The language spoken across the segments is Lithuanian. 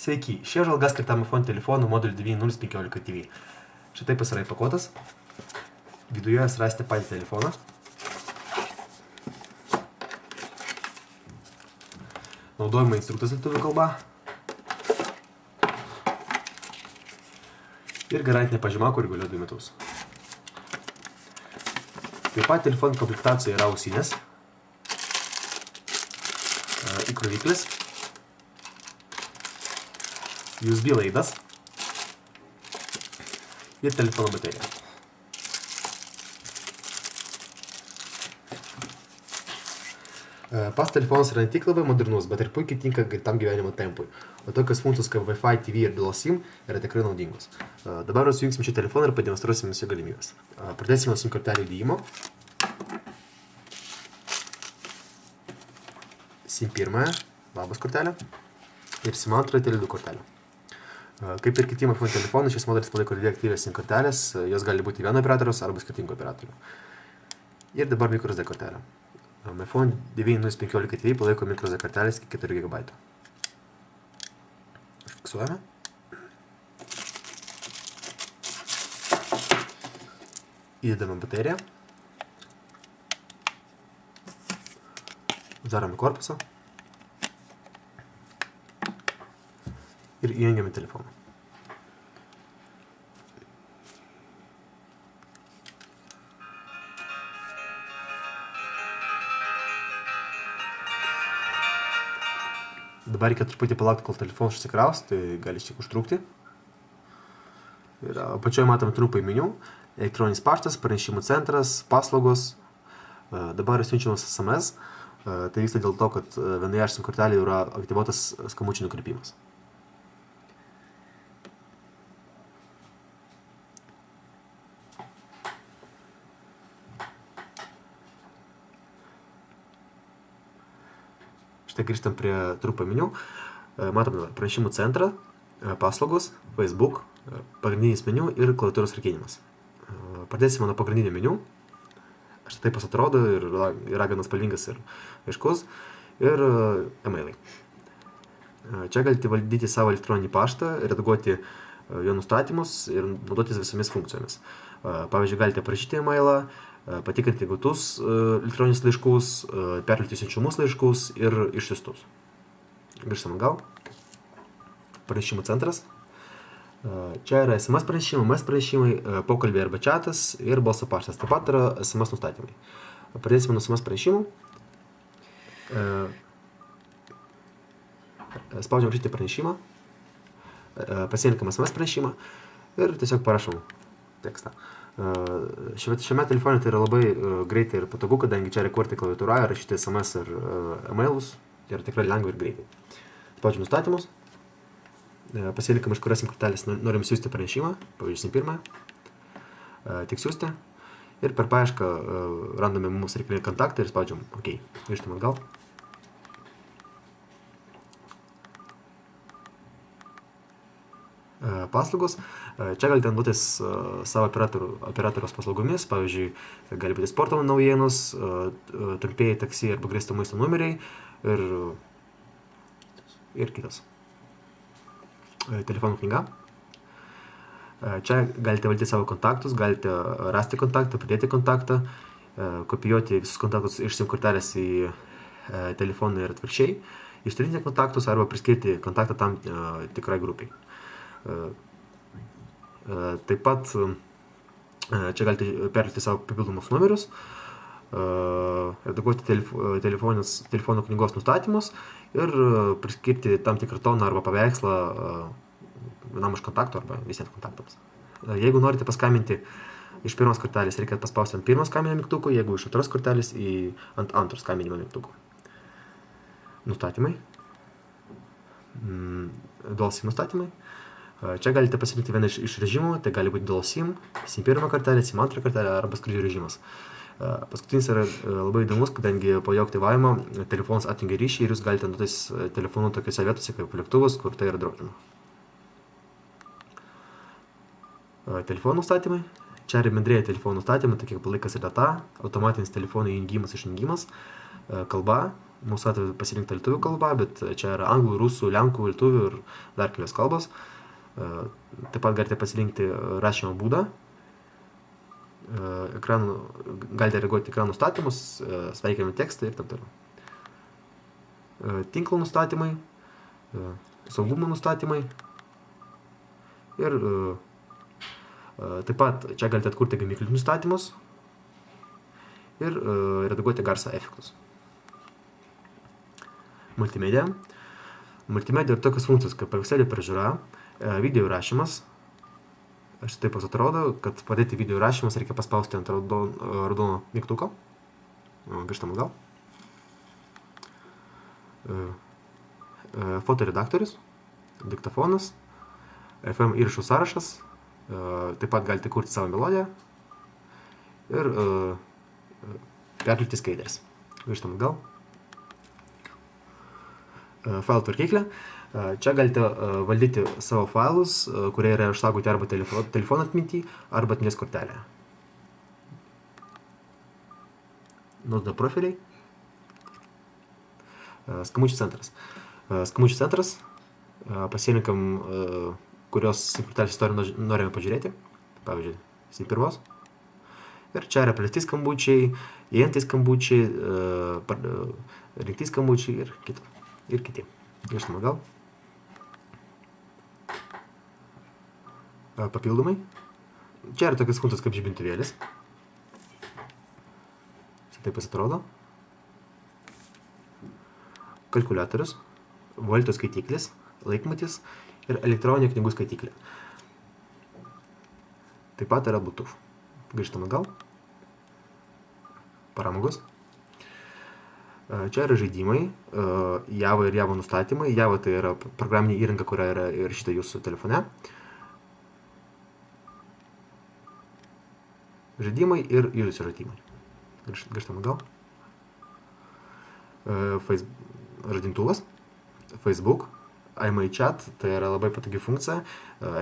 Sveiki, ši apžvalga skirta iPhone telefonų modeliu 9015 TV. Šitaip jis yra įpakuotas. Viduje jūs rasite patį telefoną. Naudojama instruktas lietuvių kalba. Ir garantinė pažyma, kuri galioja 2 metus. Taip pat telefonų komplektacijoje yra ausinės, įkroviklis, USB laidas ir telefono baterija. Pats telefonas yra ne tik labai modernus, bet ir puikiai tinka greitam gyvenimo tempui. O tokios funkcijos kaip Wi-Fi, TV ir Dual SIM yra tikrai naudingos. Dabar sujungsime šį telefoną ir pademonstruosime jo galimybės. Pradėsime SIM kortelių įdėjimo. SIM 1, labas kortelė, ir SIM 2, Tele2 kortelė. Kaip ir kiti iPhone telefonai, šis modelis palaiko dvi aktyvias SIM kortelės, jos gali būti vieno operatoriaus arba skirtingų operatorių. Ir dabar microSD kortelė. iPhone 9015 TV palaiko microSD kortelės iki 4 GB. Užfiksuojame. Įdedame bateriją. Uždarome korpusą. Ir įjungiame telefoną. Dabar reikia truputį palaukti, kol telefonas užsikraus, tai gali šiek tiek užtrukti. Ir apačioje matome trumpai meniu, elektroninis paštas, pranešimų centras, paslaugos. Dabar siunčiamas SMS. Tai vyksta dėl to, kad vienoje iš SIM kortelėje yra aktyvuotas skambučių nukreipimas. Štai grįžtam prie trumpo meniu. Matome dabar pranešimų centrą, paslaugos, Facebook, pagrindinis meniu ir klaviatūros rakinimas. Pradėsime nuo pagrindinio meniu. Štai taip atrodo ir yra gana spalvingas ir aiškus. Ir e-mailai. Čia galite valdyti savo elektroninį paštą, redaguoti jo nustatymus ir naudotis visomis funkcijomis. Pavyzdžiui, galite parašyti e-mailą, patikrinti gautus elektroninius laiškus, perkelti siunčiamus laiškus ir išsiųstus. Grįžtam atgal. Pranešimų centras. Čia yra SMS pranešimai, MS pranešimai, pokalbiai arba chatas ir balso paštas. Taip pat yra SMS nustatymai. Pradėsime nuo SMS pranešimų. Spaudžiam rašyti pranešimą. Pasirinkam SMS pranešimą ir tiesiog parašom tekstą. Šiame telefone tai yra labai greitai ir patogu, kadangi čia rekorti klaviatūra, rašyti SMS ir e-mailus. Tai yra tikrai lengva ir greitai. Spaudžiam nustatymus. Pasirinkam, iš kurios SIM kortelės norim siųsti pranešimą, pavyzdžiui, SIM 1. Tik siųsti. Ir per paiešką randame mums reikalinį kontaktą ir spaudžiam OK. Grįžtam atgal. Paslaugos. Čia galite naudotis savo operatoriaus paslaugomis, pavyzdžiui, gali būti sporto naujienos, trumpieji taksi arba grįsto maisto numeriai ir kitas. Telefonų knyga. Čia galite valdyti savo kontaktus, galite rasti kontaktą, pridėti kontaktą, kopijuoti visus kontaktus iš SIM kortelės į telefoną ir atvirkščiai, ištrinti kontaktus arba priskirti kontaktą tam tikrai grupiai. Taip pat čia galite perkelti savo papildomus numerius, redaguoti telefono knygos nustatymus ir priskirti tam tikrą toną arba paveikslą vienam iš kontaktų arba visiems kontaktams. Jeigu norite paskambinti iš pirmos kortelės, reikia paspausti ant pirmos skambinimo mygtuko, jeigu iš antros kortelės ant antros skambinimo mygtuko. Nustatymai. Dual SIM nustatymai. Čia galite pasirinkti vieną iš režimų, tai gali būti Dual SIM, SIM 1 kortelė, SIM 2 kortelė arba skrydžio režimas. Paskutinis yra labai įdomus, kadangi po jo aktyvavimo telefonas atjungia ryšį ir jūs galite naudotis telefonu tokiose vietose kaip lėktuvas, kur tai yra draudžiama. Telefonų nustatymai. Čia yra bendrieji telefonų nustatymai, tokie kaip laikas ir data, automatinis telefonų įjungimas, išjungimas, kalba, Mūsų atveju pasirinkta lietuvių kalba, bet čia yra anglų, rusų, lenkų, lietuvių ir dar kelios kalbos. Taip pat galite pasirinkti rašymo būdą. Galite reaguoti ekranų nustatymus, sveikinimų tekstą ir taip toliau. Tinklo nustatymai, saugumo nustatymai ir taip pat čia galite atkurti gamiklių nustatymus ir redaguoti garso efektus. Multimedia. Multimedia yra tokios funkcijos kaip paveikslėlių peržiūra, video įrašymas. Aš taip atrodo, kad padėti video įrašymas reikia paspausti ant raudono mygtuko. Grįžtam atgal. Fotoredaktorius, diktofonas, FM įrašų sąrašas, taip pat galite kurti savo melodiją ir perkelti skaidres. Grįžtam atgal. Failų tvarkyklė. Čia galite valdyti savo failus, kurie yra išsaugoti arba telefono atminty, arba atminties kortelėje. Nauda profiliai. Skambučių centras. Skambučių centras. Pasirinkam, kurios kortelės istoriją norime pažiūrėti. Pavyzdžiui, C1. Ir čia yra plėsti skambučiai, įeinantys skambučiai, rinkti skambučiai ir kiti. Grįžtam atgal. Papildomai. Čia yra tokios funkcijos kaip žibintuvėlis. Taip atrodo. Kalkuliatorius, volto skaitiklis, laikmatis ir elektroninė knygų skaitiklė. Taip pat yra Bluetooth. Grįžtam atgal. Paramogos. Čia yra žaidimai, Java ir Java nustatymai. Java tai yra programinė įranga, kuria yra įrašyta jūsų telefone. Žaidimai ir judesio žaidimai. Grįžtam atgal. Žadintuvas, Facebook, iMyChat, tai yra labai patogi funkcija.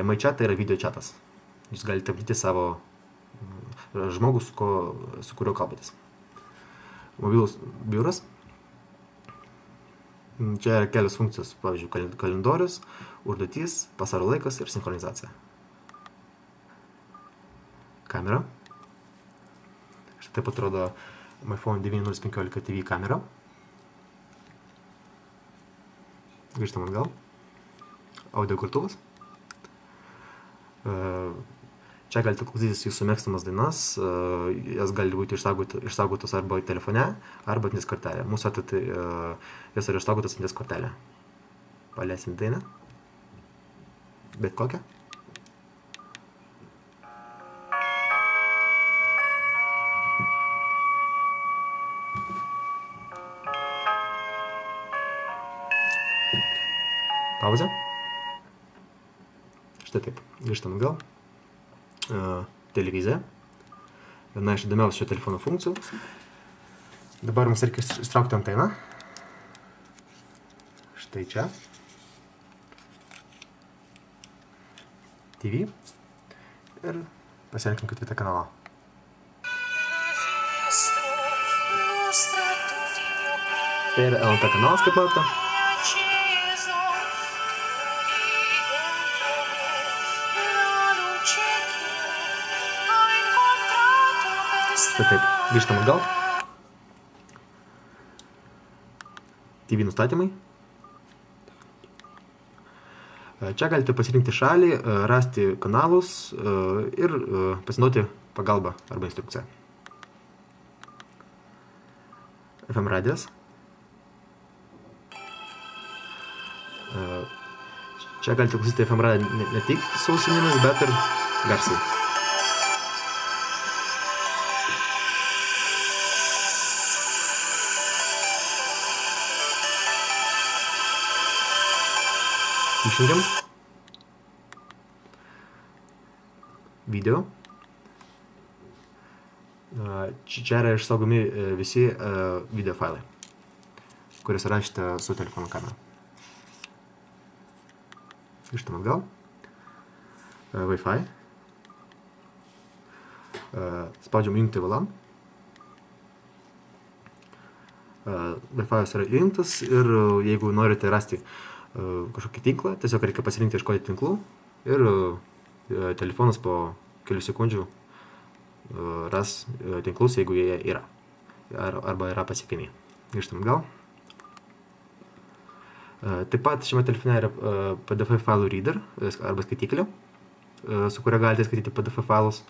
iMyChat tai yra video chatas. Jūs galite apdėti savo žmogų, su kuriuo kalbatės. Mobilus biuras. Čia yra kelios funkcijos, pavyzdžiui, kalendorius, užduotys, pasaulio laikas ir sinchronizacija. Kamera. Štai taip atrodo MyPhone 9015 TV kamera. Grįžtam atgal. Audio kurtuvas. Čia galite klausytis jūsų mėgstamas dainas. Jas gali būti išsaugotos arba telefone, arba atminties kortelė. Mūsų atveju jas yra išsaugotos atminties kortelė. Paleisim dainą. Bet kokią. Pauzė. Štai taip. Grįžtam atgal. Televizija. Viena iš įdomiausių šio telefono funkcijų. Dabar mums reikia ištraukti anteiną. Štai čia. TV. Ir pasirinkim ketvirtą kanalą. Tai yra LNT kanalas, kaip matote. Štai taip, grįžtam atgal. TV nustatymai. Čia galite pasirinkti šalį, rasti kanalus ir pasinaudoti pagalbą arba instrukciją. FM radijas. Čia galite klausyti FM radiją ne tik su ausinėmis, bet ir garsiai. Išjungiam. Video. Čia yra išsaugomi visi video failai, kuris rašyte su telefono kamera. Grįžtam atgal. Wi-Fi. Spaudžiam jungti VLAN. Wi-Fi yra įjungtas ir jeigu norite rasti kažkokį tinklą, tiesiog reikia pasirinkti ieškoti tinklų ir telefonas po kelių sekundžių ras tinklus, jeigu jie yra. Arba yra pasiekiami. Grįžtam atgal. Taip pat šiame telefone yra PDF failų reader arba skaitiklė, su kuria galite skaityti PDF failus.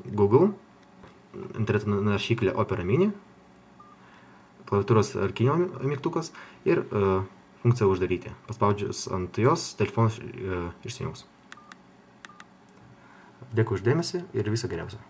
Google, interneto naršyklė Opera Mini, klaviatūros rakinimo mygtukas ir funkcija uždaryti. Paspaudžius ant jos, telefonas išsijungs. Dėkui už dėmesį ir viso geriausio.